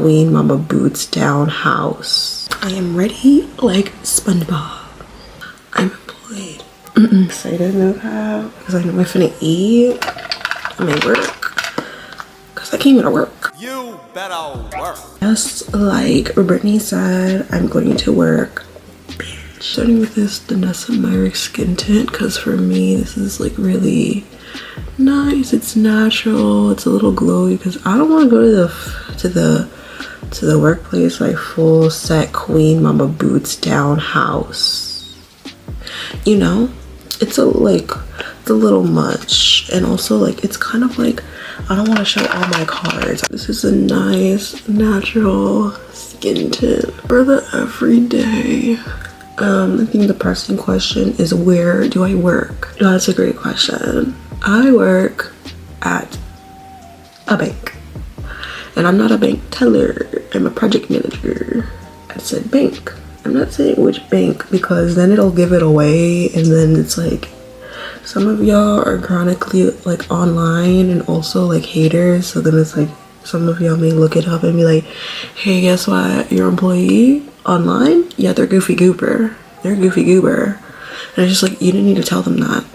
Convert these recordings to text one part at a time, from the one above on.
queen mama boots down house. I am ready like SpongeBob. I'm employed. Excited to have because I know I'm finna eat. I may work because I came here to work. You better work. Just like Brittany said, I'm going to work. Starting with this Danessa Myricks skin tint because for me this is like really nice. It's natural. It's a little glowy because I don't want to go to the workplace like full set queen mama boots down house. You know, it's a little much, and also like it's kind of like I don't want to show all my cards. This is a nice natural skin tint for the everyday. I think the pressing question is, where do I work? That's a great question. I work at a bank, and I'm not a bank teller. I'm a project manager. I said bank. I'm not saying which bank because then it'll give it away, and then it's like some of y'all are chronically like online and also like haters, so then it's like some of y'all may look it up and be like, hey, guess what, your employee online, yeah, they're goofy goober, and it's just like, you didn't need to tell them that.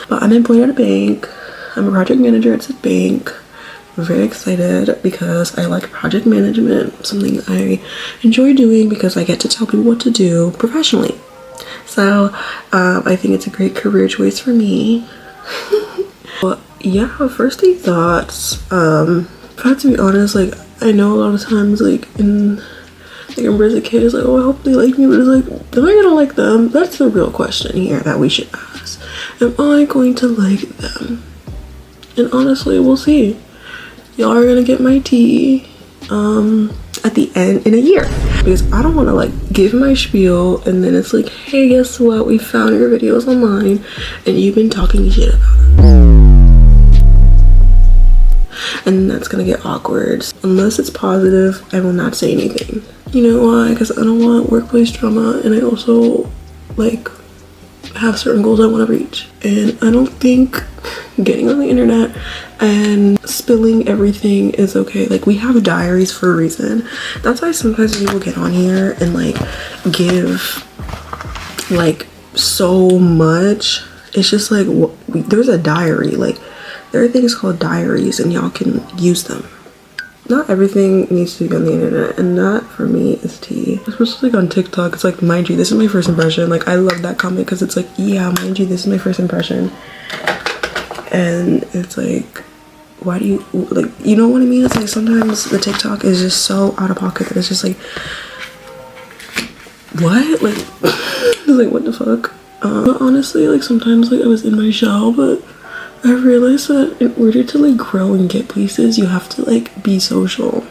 But I'm employed at a bank. I'm a project manager at a bank. I'm very excited because I like project management, something I enjoy doing because I get to tell people what to do professionally. So I think it's a great career choice for me. But yeah, first day thoughts. If I have to be honest, like I know a lot of times like in Brazil kids like, oh, I hope they like me, but it's like, am I gonna like them? That's the real question here that we should ask. Am I going to like them? And honestly, we'll see. Y'all are gonna get my tea at the end in a year, because I don't want to like give my spiel and then it's like, hey, guess what, we found your videos online and you've been talking shit about it, and that's gonna get awkward. Unless it's positive, I will not say anything. You know why? Because I don't want workplace drama, and I also like have certain goals I want to reach, and I don't think getting on the internet and spilling everything is okay. Like, we have diaries for a reason. That's why sometimes people get on here and like give like so much. It's just like, there's a diary, like there are things called diaries and y'all can use them. Not everything needs to be on the internet, and that for me is tea. Especially like on TikTok, it's like, mind you, this is my first impression. Like, I love that comment because it's like, yeah, mind you, this is my first impression. And it's like, why do you, like, you know what I mean? It's like sometimes the TikTok is just so out of pocket that it's just like, what? Like, it's like, what the fuck? But honestly, like sometimes like I was in my shell, but I realized that in order to like grow and get places, you have to like be social.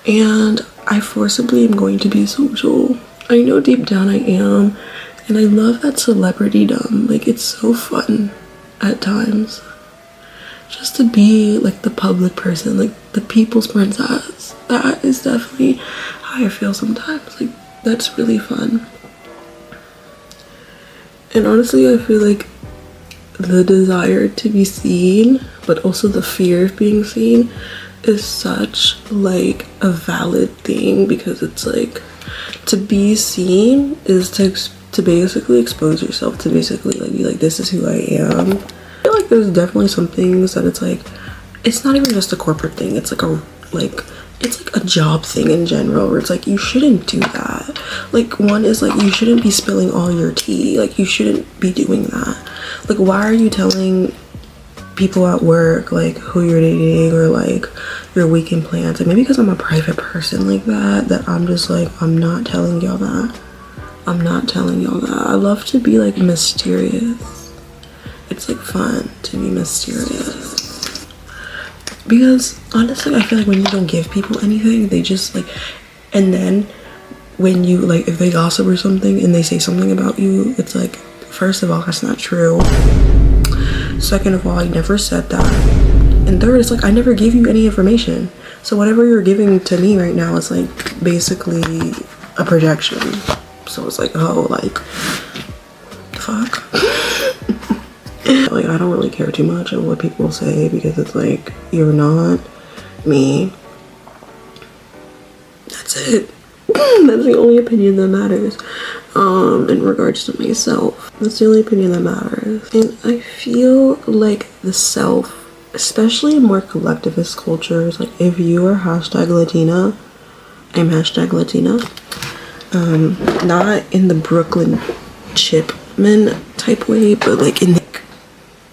And I forcibly am going to be social. I know deep down I am. And I love that celebritydom. Like, it's so fun at times. Just to be like the public person, like the people's princess. That is definitely how I feel sometimes. Like, that's really fun. And honestly, I feel like the desire to be seen, but also the fear of being seen, is such like a valid thing, because it's like, to be seen is to basically expose yourself, to basically like be like, this is who I am. I feel like there's definitely some things that it's like, it's not even just a corporate thing, it's like it's like a job thing in general, where it's like, you shouldn't do that. Like, one is like, you shouldn't be spilling all your tea. Like, you shouldn't be doing that. Like, why are you telling people at work like who you're dating or like your weekend plans? Like, maybe because I'm a private person like that I'm just like, I'm not telling y'all that. I love to be like mysterious. It's like fun to be mysterious. Because honestly, I feel like when you don't give people anything, they just like, and then when you like, if they gossip or something and they say something about you, it's like, first of all, that's not true. Second of all, I never said that. And third, it's like, I never gave you any information. So whatever you're giving to me right now is like basically a projection. So it's like, oh, like, fuck. Like, I don't really care too much of what people say, because it's like, you're not me. That's it. That's the only opinion that matters in regards to myself. That's the only opinion that matters. And I feel like the self, especially in more collectivist cultures, like if you are hashtag Latina, I'm hashtag Latina. Not in the Brooklyn Chipman type way, but like in the,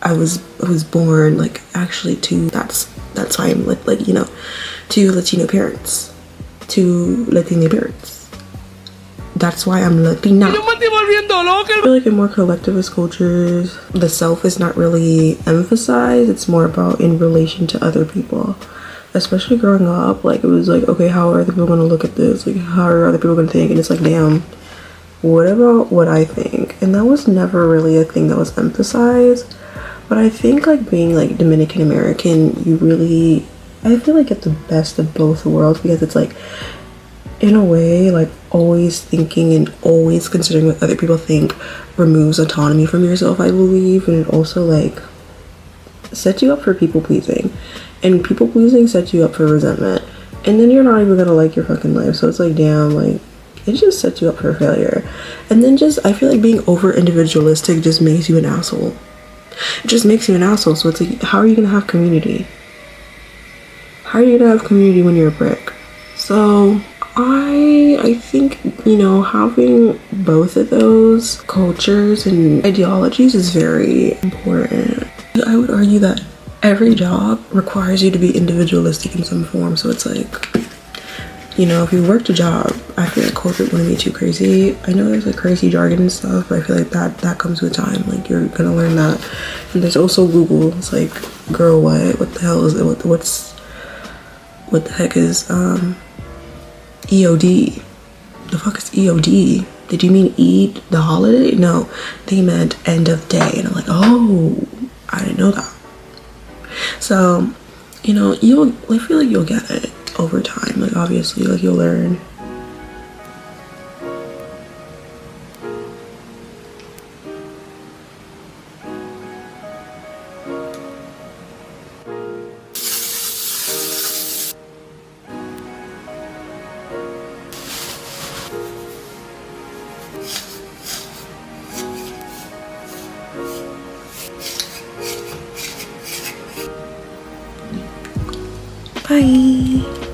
I was born like actually to that's why I'm like you know, to Latino parents, to Latino parents. That's why I'm Latina. I feel like in more collectivist cultures, the self is not really emphasized. It's more about in relation to other people. Especially growing up, like it was like, okay, how are other people gonna look at this? Like how are other people gonna think? And it's like, damn, what about what I think? And that was never really a thing that was emphasized. But I think like being like Dominican American, you really, I feel like get the best of both worlds, because it's like in a way like always thinking and always considering what other people think removes autonomy from yourself, I believe. And it also like sets you up for people pleasing, and people pleasing sets you up for resentment, and then you're not even gonna like your fucking life. So it's like, damn, like it just sets you up for failure. And then just I feel like being over individualistic just makes you an asshole. It just makes you an asshole. So it's like, how are you gonna have community? How are you gonna have community when you're a prick? So I think, you know, having both of those cultures and ideologies is very important. I would argue that every job requires you to be individualistic in some form. So it's like, you know, if you worked a job, I feel like corporate wouldn't be too crazy. I know there's like crazy jargon and stuff, but I feel like that comes with time. Like you're gonna learn that. And there's also Google. It's like, girl, what the hell is it? What the heck is EOD? The fuck is EOD? Did you mean Eid the holiday? No, they meant end of day. And I'm like, oh, I didn't know that. So, you know, I feel like you'll get it over time. Like obviously, like you'll learn. Bye.